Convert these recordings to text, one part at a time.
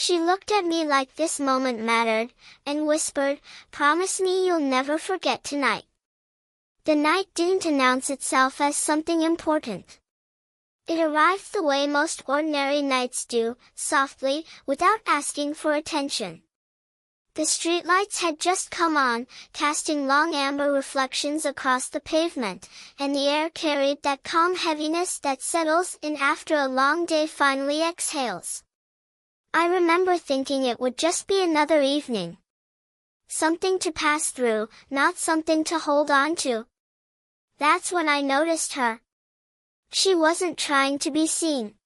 She looked at me like this moment mattered, and whispered, "Promise me you'll never forget tonight." The night didn't announce itself as something important. It arrived the way most ordinary nights do, softly, without asking for attention. The streetlights had just come on, casting long amber reflections across the pavement, and the air carried that calm heaviness that settles in after a long day finally exhales. I remember thinking it would just be another evening. Something to pass through, not something to hold on to. That's when I noticed her. She wasn't trying to be seen.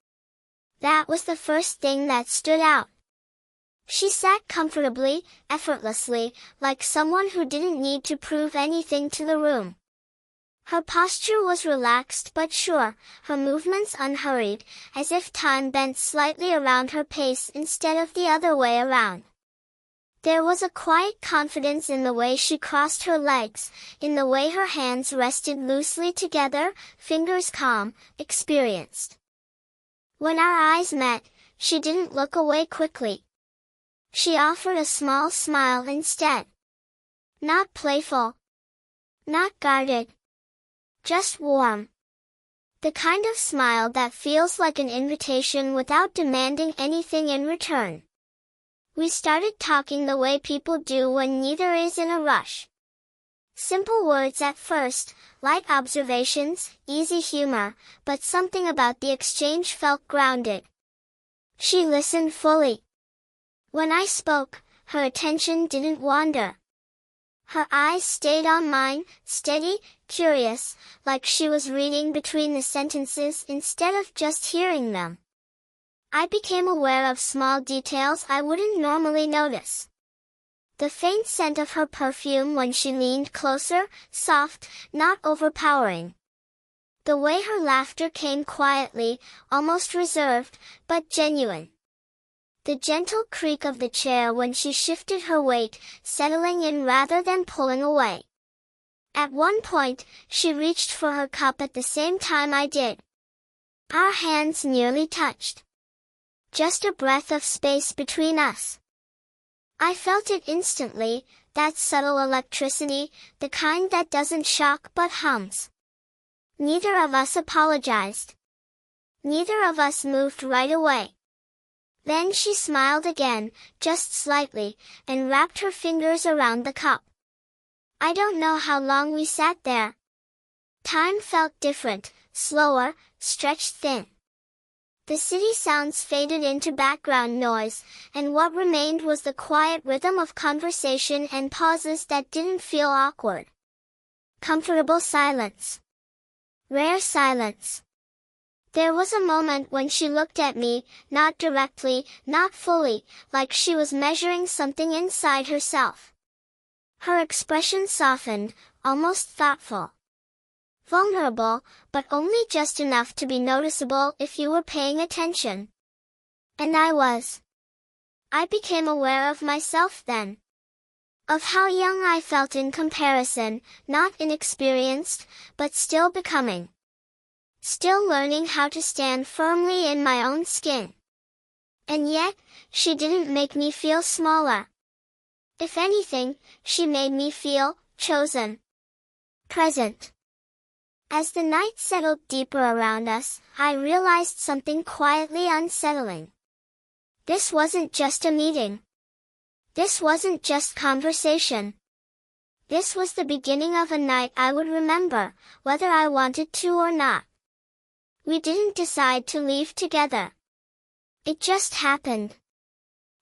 That was the first thing that stood out. She sat comfortably, effortlessly, like someone who didn't need to prove anything to the room. Her posture was relaxed but sure, her movements unhurried, as if time bent slightly around her pace instead of the other way around. There was a quiet confidence in the way she crossed her legs, in the way her hands rested loosely together, fingers calm, experienced. When our eyes met, she didn't look away quickly. She offered a small smile instead. Not playful. Not guarded. Just warm. The kind of smile that feels like an invitation without demanding anything in return. We started talking the way people do when neither is in a rush. Simple words at first, light observations, easy humor, but something about the exchange felt grounded. She listened fully. When I spoke, her attention didn't wander. Her eyes stayed on mine, steady, curious, like she was reading between the sentences instead of just hearing them. I became aware of small details I wouldn't normally notice. The faint scent of her perfume when she leaned closer, soft, not overpowering. The way her laughter came quietly, almost reserved, but genuine. The gentle creak of the chair when she shifted her weight, settling in rather than pulling away. At one point, she reached for her cup at the same time I did. Our hands nearly touched. Just a breath of space between us. I felt it instantly, that subtle electricity, the kind that doesn't shock but hums. Neither of us apologized. Neither of us moved right away. Then she smiled again, just slightly, and wrapped her fingers around the cup. I don't know how long we sat there. Time felt different, slower, stretched thin. The city sounds faded into background noise, and what remained was the quiet rhythm of conversation and pauses that didn't feel awkward. Comfortable silence. Rare silence. There was a moment when she looked at me, not directly, not fully, like she was measuring something inside herself. Her expression softened, almost thoughtful. Vulnerable, but only just enough to be noticeable if you were paying attention. And I was. I became aware of myself then. Of how young I felt in comparison, not inexperienced, but still becoming. Still learning how to stand firmly in my own skin. And yet, she didn't make me feel smaller. If anything, she made me feel chosen. Present. As the night settled deeper around us, I realized something quietly unsettling. This wasn't just a meeting. This wasn't just conversation. This was the beginning of a night I would remember, whether I wanted to or not. We didn't decide to leave together. It just happened.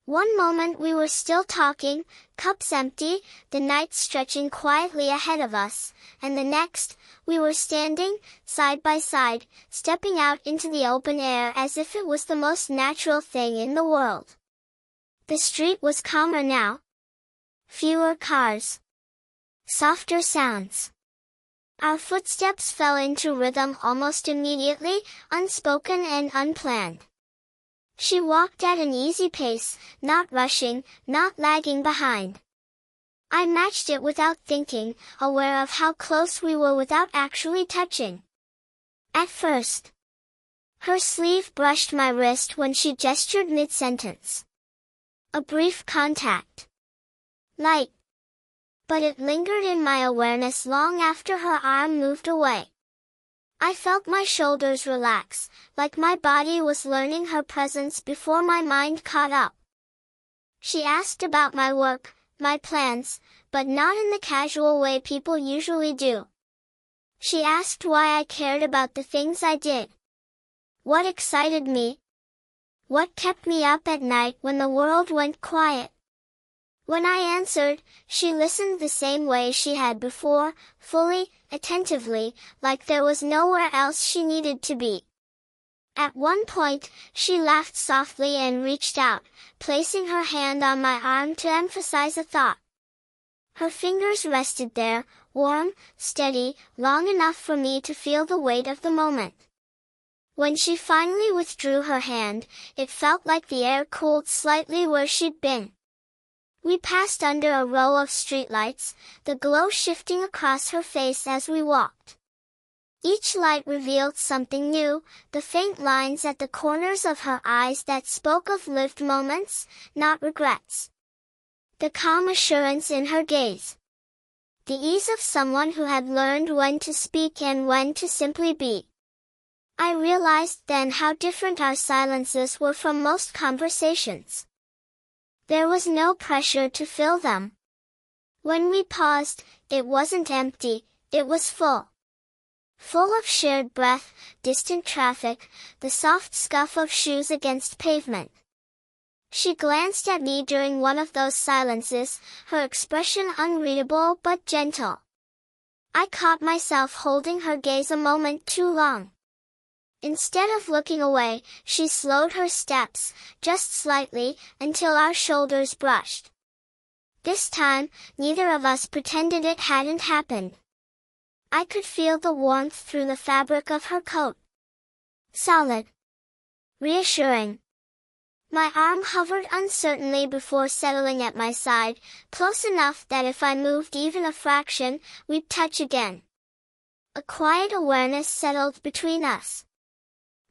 One moment we were still talking, cups empty, the night stretching quietly ahead of us, and the next, we were standing, side by side, stepping out into the open air as if it was the most natural thing in the world. The street was calmer now. Fewer cars. Softer sounds. Our footsteps fell into rhythm almost immediately, unspoken and unplanned. She walked at an easy pace, not rushing, not lagging behind. I matched it without thinking, aware of how close we were without actually touching. At first, her sleeve brushed my wrist when she gestured mid-sentence. A brief contact. Light. But it lingered in my awareness long after her arm moved away. I felt my shoulders relax, like my body was learning her presence before my mind caught up. She asked about my work, my plans, but not in the casual way people usually do. She asked why I cared about the things I did. What excited me? What kept me up at night when the world went quiet? When I answered, she listened the same way she had before, fully, attentively, like there was nowhere else she needed to be. At one point, she laughed softly and reached out, placing her hand on my arm to emphasize a thought. Her fingers rested there, warm, steady, long enough for me to feel the weight of the moment. When she finally withdrew her hand, it felt like the air cooled slightly where she'd been. We passed under a row of streetlights, the glow shifting across her face as we walked. Each light revealed something new, the faint lines at the corners of her eyes that spoke of lived moments, not regrets. The calm assurance in her gaze. The ease of someone who had learned when to speak and when to simply be. I realized then how different our silences were from most conversations. There was no pressure to fill them. When we paused, it wasn't empty, it was full. Full of shared breath, distant traffic, the soft scuff of shoes against pavement. She glanced at me during one of those silences, her expression unreadable but gentle. I caught myself holding her gaze a moment too long. Instead of looking away, she slowed her steps, just slightly, until our shoulders brushed. This time, neither of us pretended it hadn't happened. I could feel the warmth through the fabric of her coat. Solid. Reassuring. My arm hovered uncertainly before settling at my side, close enough that if I moved even a fraction, we'd touch again. A quiet awareness settled between us.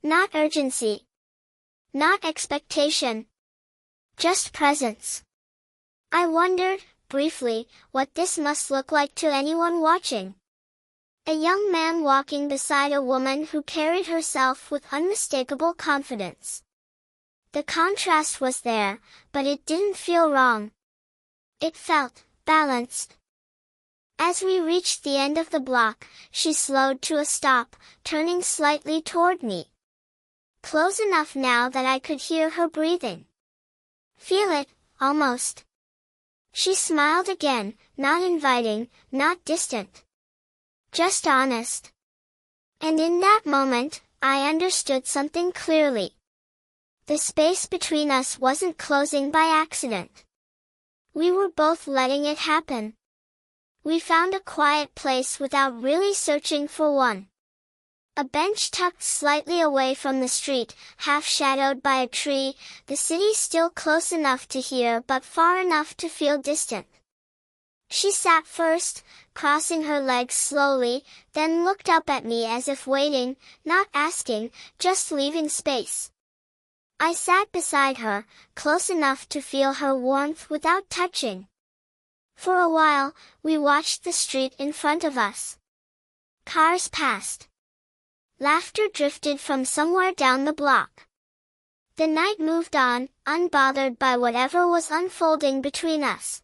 Not urgency. Not expectation. Just presence. I wondered, briefly, what this must look like to anyone watching. A young man walking beside a woman who carried herself with unmistakable confidence. The contrast was there, but it didn't feel wrong. It felt balanced. As we reached the end of the block, she slowed to a stop, turning slightly toward me. Close enough now that I could hear her breathing. Feel it, almost. She smiled again, not inviting, not distant. Just honest. And in that moment, I understood something clearly. The space between us wasn't closing by accident. We were both letting it happen. We found a quiet place without really searching for one. A bench tucked slightly away from the street, half shadowed by a tree, the city still close enough to hear but far enough to feel distant. She sat first, crossing her legs slowly, then looked up at me as if waiting, not asking, just leaving space. I sat beside her, close enough to feel her warmth without touching. For a while, we watched the street in front of us. Cars passed. Laughter drifted from somewhere down the block. The night moved on, unbothered by whatever was unfolding between us.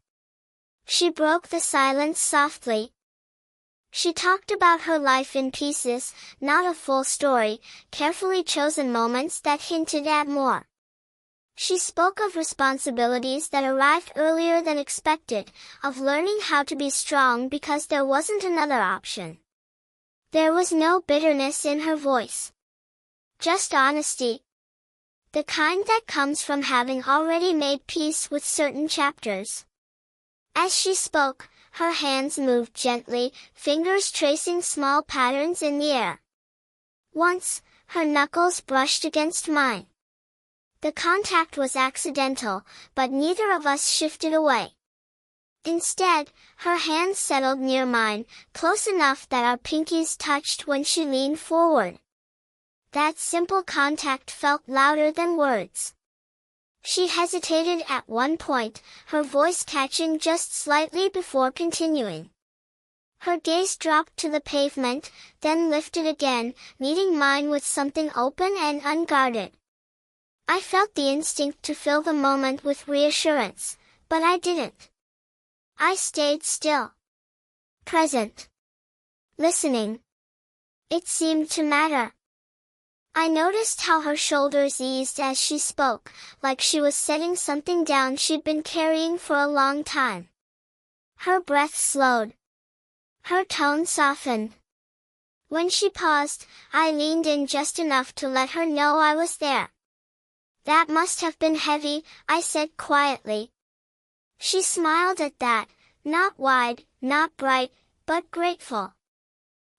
She broke the silence softly. She talked about her life in pieces, not a full story, carefully chosen moments that hinted at more. She spoke of responsibilities that arrived earlier than expected, of learning how to be strong because there wasn't another option. There was no bitterness in her voice. Just honesty. The kind that comes from having already made peace with certain chapters. As she spoke, her hands moved gently, fingers tracing small patterns in the air. Once, her knuckles brushed against mine. The contact was accidental, but neither of us shifted away. Instead, her hands settled near mine, close enough that our pinkies touched when she leaned forward. That simple contact felt louder than words. She hesitated at one point, her voice catching just slightly before continuing. Her gaze dropped to the pavement, then lifted again, meeting mine with something open and unguarded. I felt the instinct to fill the moment with reassurance, but I didn't. I stayed still. Present. Listening. It seemed to matter. I noticed how her shoulders eased as she spoke, like she was setting something down she'd been carrying for a long time. Her breath slowed. Her tone softened. When she paused, I leaned in just enough to let her know I was there. "That must have been heavy," I said quietly. She smiled at that, not wide, not bright, but grateful.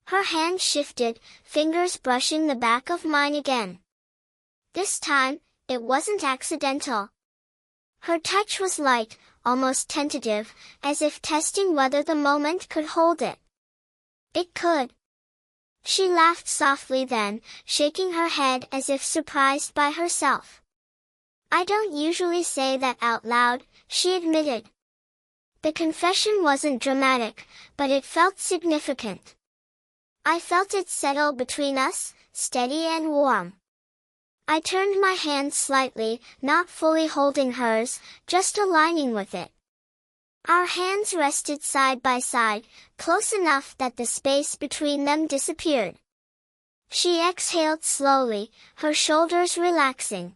Her hand shifted, fingers brushing the back of mine again. This time, it wasn't accidental. Her touch was light, almost tentative, as if testing whether the moment could hold it. It could. She laughed softly then, shaking her head as if surprised by herself. "I don't usually say that out loud," she admitted. The confession wasn't dramatic, but it felt significant. I felt it settle between us, steady and warm. I turned my hand slightly, not fully holding hers, just aligning with it. Our hands rested side by side, close enough that the space between them disappeared. She exhaled slowly, her shoulders relaxing.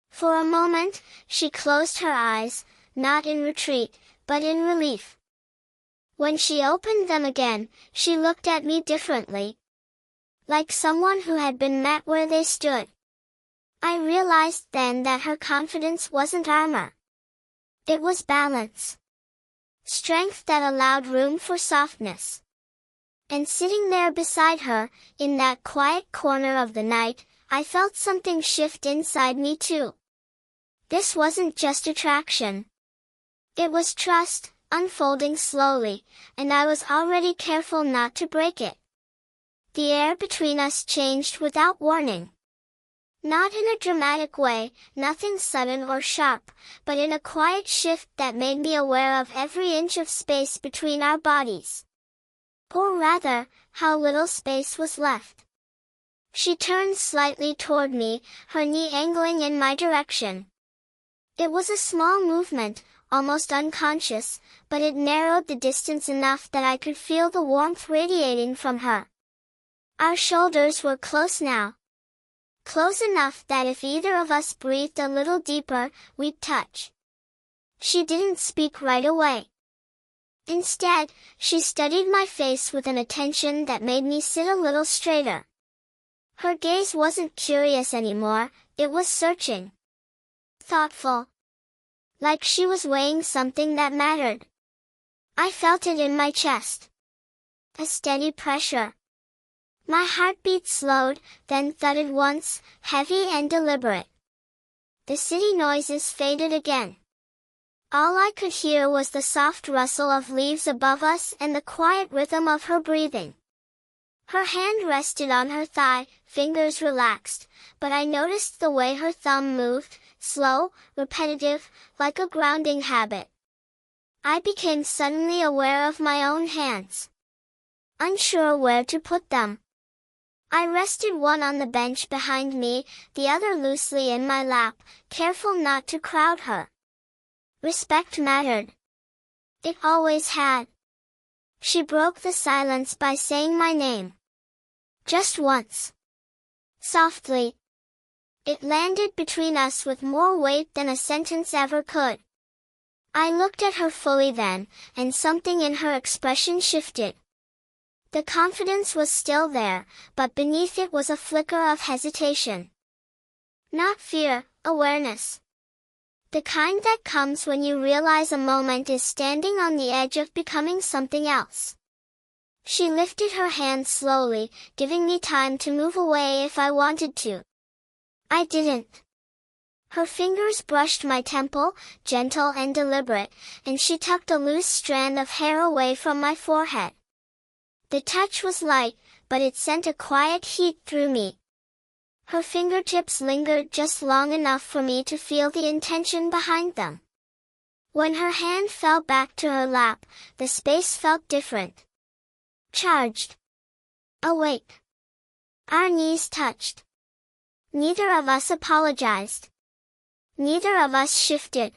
For a moment, she closed her eyes, not in retreat, but in relief. When she opened them again, she looked at me differently. Like someone who had been met where they stood. I realized then that her confidence wasn't armor. It was balance. Strength that allowed room for softness. And sitting there beside her, in that quiet corner of the night, I felt something shift inside me too. This wasn't just attraction. It was trust, unfolding slowly, and I was already careful not to break it. The air between us changed without warning. Not in a dramatic way, nothing sudden or sharp, but in a quiet shift that made me aware of every inch of space between our bodies. Or rather, how little space was left. She turned slightly toward me, her knee angling in my direction. It was a small movement, almost unconscious, but it narrowed the distance enough that I could feel the warmth radiating from her. Our shoulders were close now. Close enough that if either of us breathed a little deeper, we'd touch. She didn't speak right away. Instead, she studied my face with an attention that made me sit a little straighter. Her gaze wasn't curious anymore, it was searching. Thoughtful. Like she was weighing something that mattered. I felt it in my chest. A steady pressure. My heartbeat slowed, then thudded once, heavy and deliberate. The city noises faded again. All I could hear was the soft rustle of leaves above us and the quiet rhythm of her breathing. Her hand rested on her thigh, fingers relaxed, but I noticed the way her thumb moved, slow, repetitive, like a grounding habit. I became suddenly aware of my own hands. Unsure where to put them. I rested one on the bench behind me, the other loosely in my lap, careful not to crowd her. Respect mattered. It always had. She broke the silence by saying my name. Just once. Softly. It landed between us with more weight than a sentence ever could. I looked at her fully then, and something in her expression shifted. The confidence was still there, but beneath it was a flicker of hesitation. Not fear, awareness. The kind that comes when you realize a moment is standing on the edge of becoming something else. She lifted her hand slowly, giving me time to move away if I wanted to. I didn't. Her fingers brushed my temple, gentle and deliberate, and she tucked a loose strand of hair away from my forehead. The touch was light, but it sent a quiet heat through me. Her fingertips lingered just long enough for me to feel the intention behind them. When her hand fell back to her lap, the space felt different. Charged. Awake. Our knees touched. Neither of us apologized. Neither of us shifted.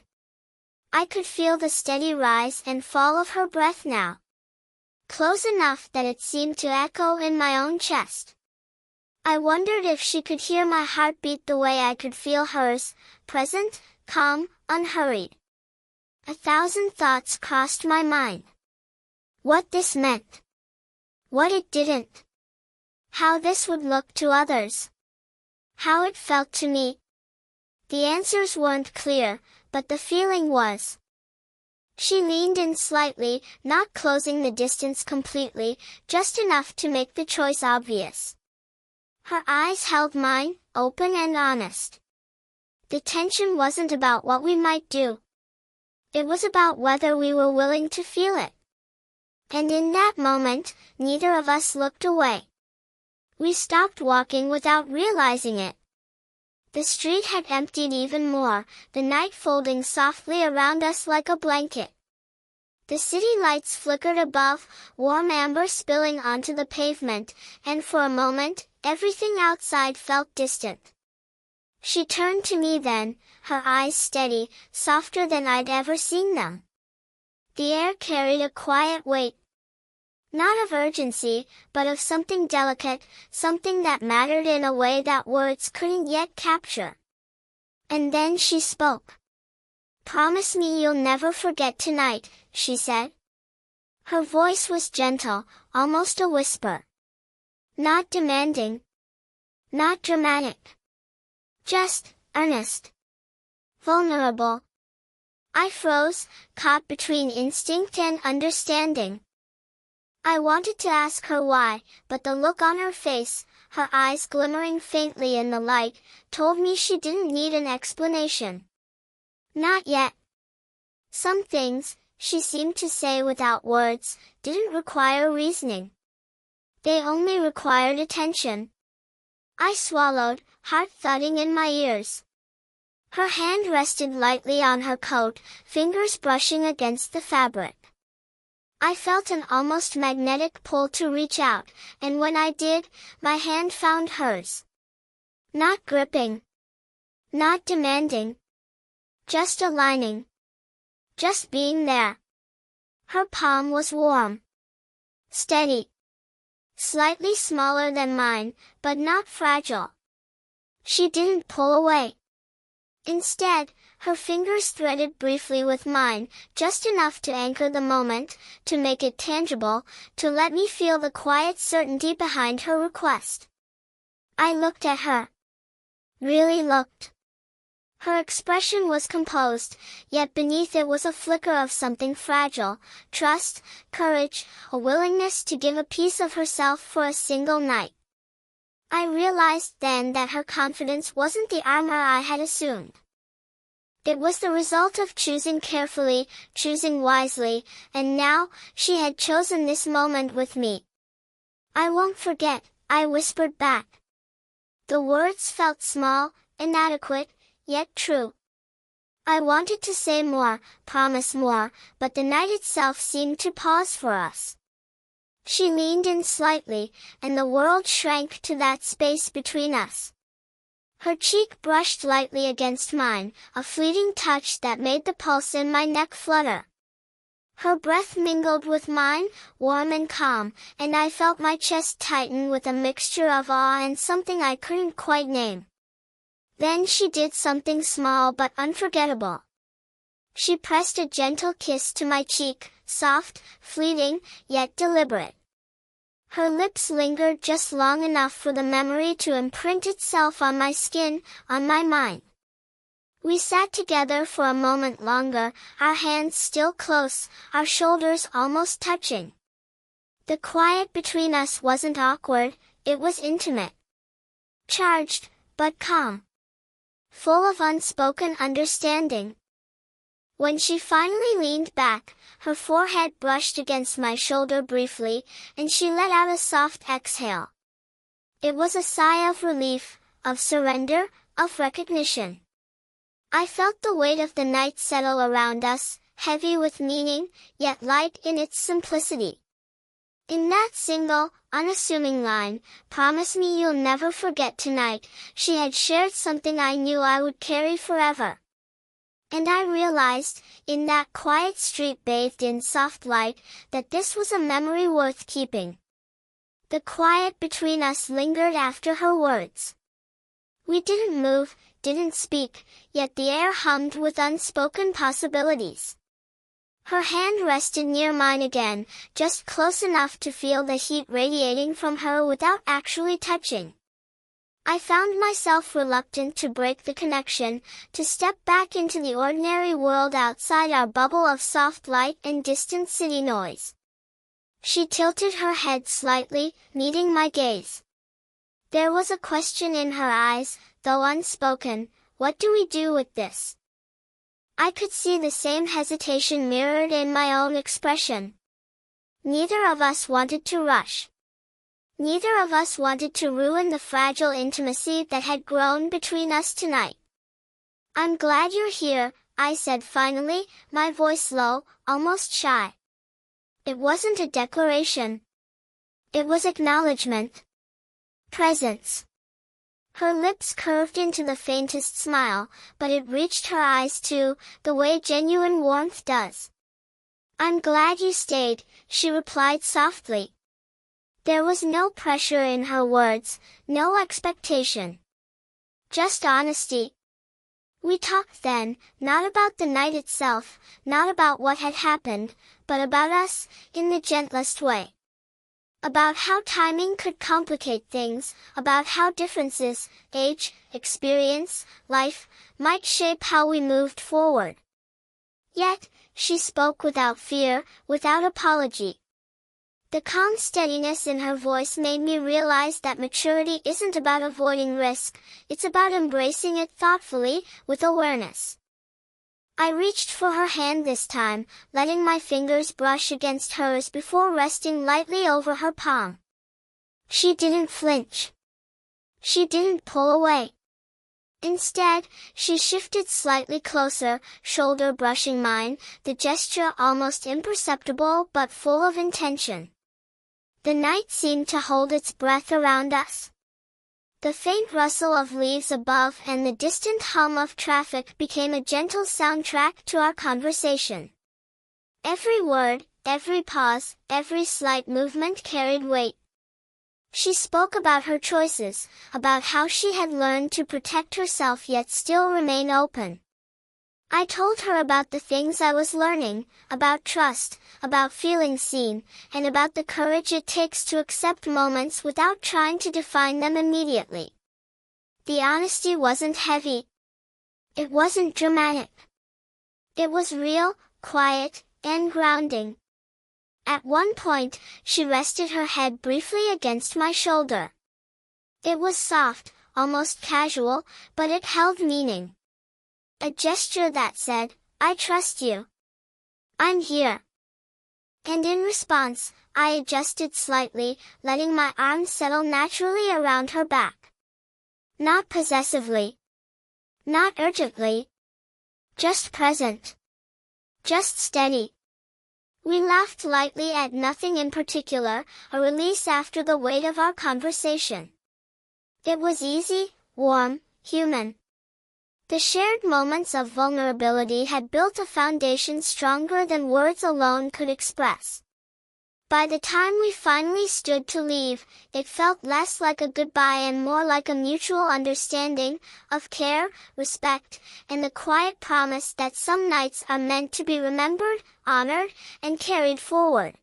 I could feel the steady rise and fall of her breath now. Close enough that it seemed to echo in my own chest. I wondered if she could hear my heartbeat the way I could feel hers, present, calm, unhurried. 1,000 thoughts crossed my mind. What this meant. What it didn't. How this would look to others. How it felt to me. The answers weren't clear, but the feeling was. She leaned in slightly, not closing the distance completely, just enough to make the choice obvious. Her eyes held mine, open and honest. The tension wasn't about what we might do. It was about whether we were willing to feel it. And in that moment, neither of us looked away. We stopped walking without realizing it. The street had emptied even more, the night folding softly around us like a blanket. The city lights flickered above, warm amber spilling onto the pavement, and for a moment, everything outside felt distant. She turned to me then, her eyes steady, softer than I'd ever seen them. The air carried a quiet weight. Not of urgency, but of something delicate, something that mattered in a way that words couldn't yet capture. And then she spoke. "Promise me you'll never forget tonight," she said. Her voice was gentle, almost a whisper. Not demanding. Not dramatic. Just, earnest. Vulnerable. I froze, caught between instinct and understanding. I wanted to ask her why, but the look on her face, her eyes glimmering faintly in the light, told me she didn't need an explanation. Not yet. Some things, she seemed to say without words, didn't require reasoning. They only required attention. I swallowed, heart thudding in my ears. Her hand rested lightly on her coat, fingers brushing against the fabric. I felt an almost magnetic pull to reach out, and when I did, my hand found hers. Not gripping. Not demanding. Just aligning. Just being there. Her palm was warm. Steady. Slightly smaller than mine, but not fragile. She didn't pull away. Instead, her fingers threaded briefly with mine, just enough to anchor the moment, to make it tangible, to let me feel the quiet certainty behind her request. I looked at her. Really looked. Her expression was composed, yet beneath it was a flicker of something fragile, trust, courage, a willingness to give a piece of herself for a single night. I realized then that her confidence wasn't the armor I had assumed. It was the result of choosing carefully, choosing wisely, and now, she had chosen this moment with me. "I won't forget," I whispered back. The words felt small, inadequate, yet true. I wanted to say more, promise more, but the night itself seemed to pause for us. She leaned in slightly, and the world shrank to that space between us. Her cheek brushed lightly against mine, a fleeting touch that made the pulse in my neck flutter. Her breath mingled with mine, warm and calm, and I felt my chest tighten with a mixture of awe and something I couldn't quite name. Then she did something small but unforgettable. She pressed a gentle kiss to my cheek, soft, fleeting, yet deliberate. Her lips lingered just long enough for the memory to imprint itself on my skin, on my mind. We sat together for a moment longer, our hands still close, our shoulders almost touching. The quiet between us wasn't awkward, it was intimate. Charged, but calm. Full of unspoken understanding. When she finally leaned back, her forehead brushed against my shoulder briefly, and she let out a soft exhale. It was a sigh of relief, of surrender, of recognition. I felt the weight of the night settle around us, heavy with meaning, yet light in its simplicity. In that single, unassuming line, "Promise me you'll never forget tonight," she had shared something I knew I would carry forever. And I realized, in that quiet street bathed in soft light, that this was a memory worth keeping. The quiet between us lingered after her words. We didn't move, didn't speak, yet the air hummed with unspoken possibilities. Her hand rested near mine again, just close enough to feel the heat radiating from her without actually touching. I found myself reluctant to break the connection, to step back into the ordinary world outside our bubble of soft light and distant city noise. She tilted her head slightly, meeting my gaze. There was a question in her eyes, though unspoken. What do we do with this? I could see the same hesitation mirrored in my own expression. Neither of us wanted to rush. Neither of us wanted to ruin the fragile intimacy that had grown between us tonight. "I'm glad you're here," I said finally, my voice low, almost shy. It wasn't a declaration. It was acknowledgement. Presence. Her lips curved into the faintest smile, but it reached her eyes too, the way genuine warmth does. "I'm glad you stayed," she replied softly. There was no pressure in her words, no expectation. Just honesty. We talked then, not about the night itself, not about what had happened, but about us, in the gentlest way. About how timing could complicate things, about how differences, age, experience, life, might shape how we moved forward. Yet, she spoke without fear, without apology. The calm steadiness in her voice made me realize that maturity isn't about avoiding risk, it's about embracing it thoughtfully, with awareness. I reached for her hand this time, letting my fingers brush against hers before resting lightly over her palm. She didn't flinch. She didn't pull away. Instead, she shifted slightly closer, shoulder brushing mine, the gesture almost imperceptible but full of intention. The night seemed to hold its breath around us. The faint rustle of leaves above and the distant hum of traffic became a gentle soundtrack to our conversation. Every word, every pause, every slight movement carried weight. She spoke about her choices, about how she had learned to protect herself yet still remain open. I told her about the things I was learning, about trust, about feeling seen, and about the courage it takes to accept moments without trying to define them immediately. The honesty wasn't heavy. It wasn't dramatic. It was real, quiet, and grounding. At one point, she rested her head briefly against my shoulder. It was soft, almost casual, but it held meaning. A gesture that said, "I trust you. I'm here." And in response, I adjusted slightly, letting my arms settle naturally around her back. Not possessively. Not urgently. Just present. Just steady. We laughed lightly at nothing in particular, a release after the weight of our conversation. It was easy, warm, human. The shared moments of vulnerability had built a foundation stronger than words alone could express. By the time we finally stood to leave, it felt less like a goodbye and more like a mutual understanding, of care, respect, and the quiet promise that some nights are meant to be remembered, honored, and carried forward.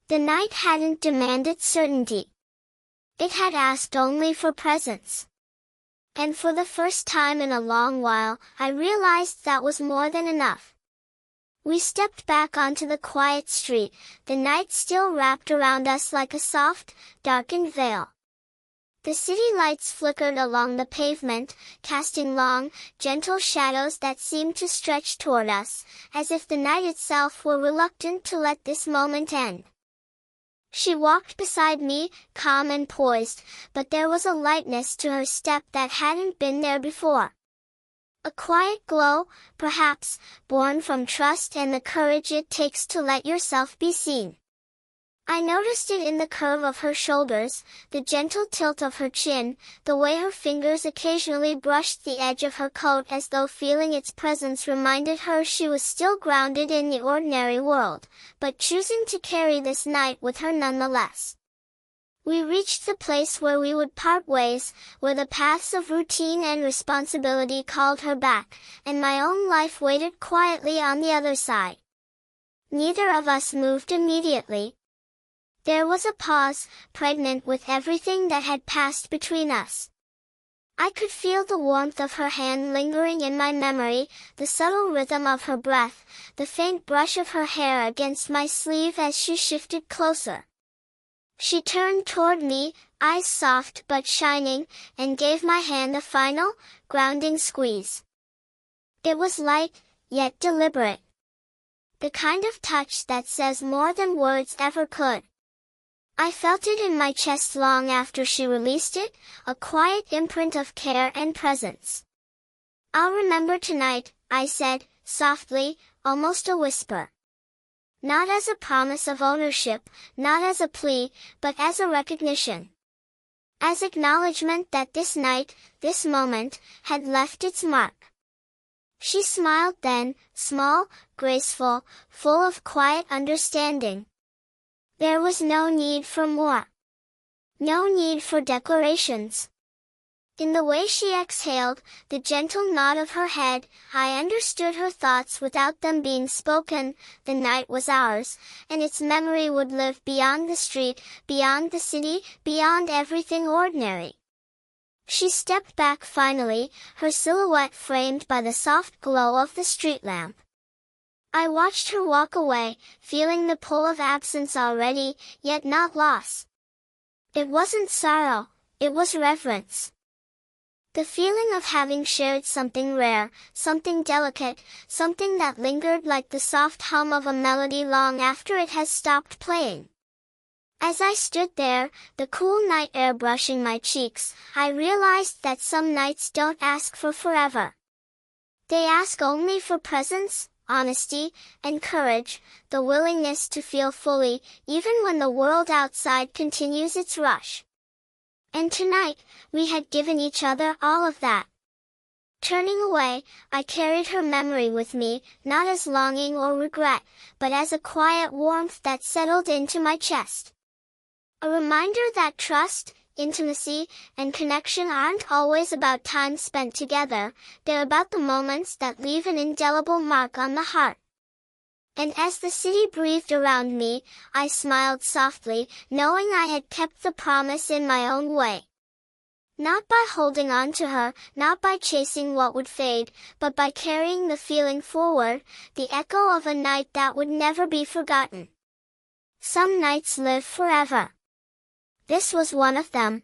The night hadn't demanded certainty. It had asked only for presence. And for the first time in a long while, I realized that was more than enough. We stepped back onto the quiet street, the night still wrapped around us like a soft, darkened veil. The city lights flickered along the pavement, casting long, gentle shadows that seemed to stretch toward us, as if the night itself were reluctant to let this moment end. She walked beside me, calm and poised, but there was a lightness to her step that hadn't been there before. A quiet glow, perhaps, born from trust and the courage it takes to let yourself be seen. I noticed it in the curve of her shoulders, the gentle tilt of her chin, the way her fingers occasionally brushed the edge of her coat as though feeling its presence reminded her she was still grounded in the ordinary world, but choosing to carry this night with her nonetheless. We reached the place where we would part ways, where the paths of routine and responsibility called her back, and my own life waited quietly on the other side. Neither of us moved immediately. There was a pause, pregnant with everything that had passed between us. I could feel the warmth of her hand lingering in my memory, the subtle rhythm of her breath, the faint brush of her hair against my sleeve as she shifted closer. She turned toward me, eyes soft but shining, and gave my hand a final, grounding squeeze. It was light, yet deliberate. The kind of touch that says more than words ever could. I felt it in my chest long after she released it, a quiet imprint of care and presence. "I'll remember tonight," I said, softly, almost a whisper. Not as a promise of ownership, not as a plea, but as a recognition. As acknowledgement that this night, this moment, had left its mark. She smiled then, small, graceful, full of quiet understanding. There was no need for more. No need for declarations. In the way she exhaled, the gentle nod of her head, I understood her thoughts without them being spoken. The night was ours, and its memory would live beyond the street, beyond the city, beyond everything ordinary. She stepped back finally, her silhouette framed by the soft glow of the street lamp. I watched her walk away, feeling the pull of absence already, yet not loss. It wasn't sorrow, it was reverence. The feeling of having shared something rare, something delicate, something that lingered like the soft hum of a melody long after it has stopped playing. As I stood there, the cool night air brushing my cheeks, I realized that some nights don't ask for forever. They ask only for presence, honesty, and courage, the willingness to feel fully, even when the world outside continues its rush. And tonight, we had given each other all of that. Turning away, I carried her memory with me, not as longing or regret, but as a quiet warmth that settled into my chest. A reminder that trust, intimacy, and connection aren't always about time spent together, they're about the moments that leave an indelible mark on the heart. And as the city breathed around me, I smiled softly, knowing I had kept the promise in my own way. Not by holding on to her, not by chasing what would fade, but by carrying the feeling forward, the echo of a night that would never be forgotten. Some nights live forever. This was one of them.